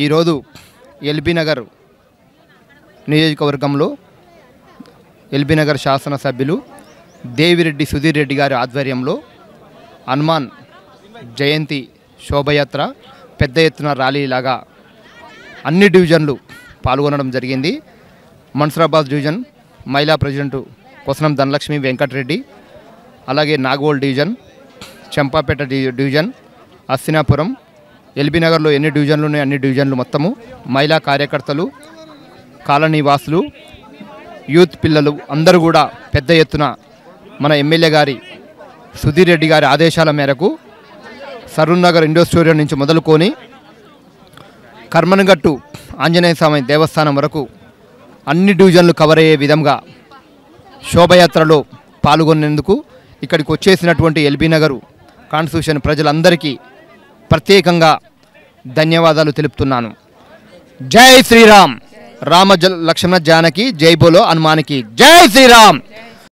ఈరోజు ఎల్బీ నగర్ నియోజకవర్గంలో ఎల్బీ నగర్ శాసనసభ్యులు దేవిరెడ్డి సుధీర్ రెడ్డి గారి ఆధ్వర్యంలో హనుమాన్ జయంతి శోభయాత్ర పెద్ద ఎత్తున ర్యాలీలాగా అన్ని డివిజన్లు పాల్గొనడం జరిగింది. మన్సూరాబాద్ డివిజన్ మహిళా ప్రెసిడెంట్ కొసనం ధనలక్ష్మి వెంకటరెడ్డి, అలాగే నాగోల్ డివిజన్, చంపాపేట డివిజన్, అస్సినాపురం, ఎల్బీ నగర్లో ఎన్ని డివిజన్లు ఉన్నాయి అన్ని డివిజన్లు మొత్తము మహిళా కార్యకర్తలు, కాలనీ వాసులు, యూత్ పిల్లలు అందరూ కూడా పెద్ద ఎత్తున మన ఎమ్మెల్యే గారి సుధీర్ రెడ్డి గారి ఆదేశాల మేరకు సరూర్ నగర్ ఇండోర్ స్టేడియం నుంచి మొదలుకొని కర్మనగట్టు ఆంజనేయ స్వామి దేవస్థానం వరకు అన్ని డివిజన్లు కవర్ అయ్యే విధంగా శోభయాత్రలో పాల్గొనేందుకు ఇక్కడికి వచ్చేసినటువంటి ఎల్బీ నగర్ కాన్స్టిట్యూషన్ ప్రజలందరికీ ప్రత్యేకంగా ధన్యవాదాలు తెలుపుతున్నాను. జై శ్రీరామ్. రామ లక్ష్మణ జానకి జై బోలో హనుమానికి జై శ్రీరామ్.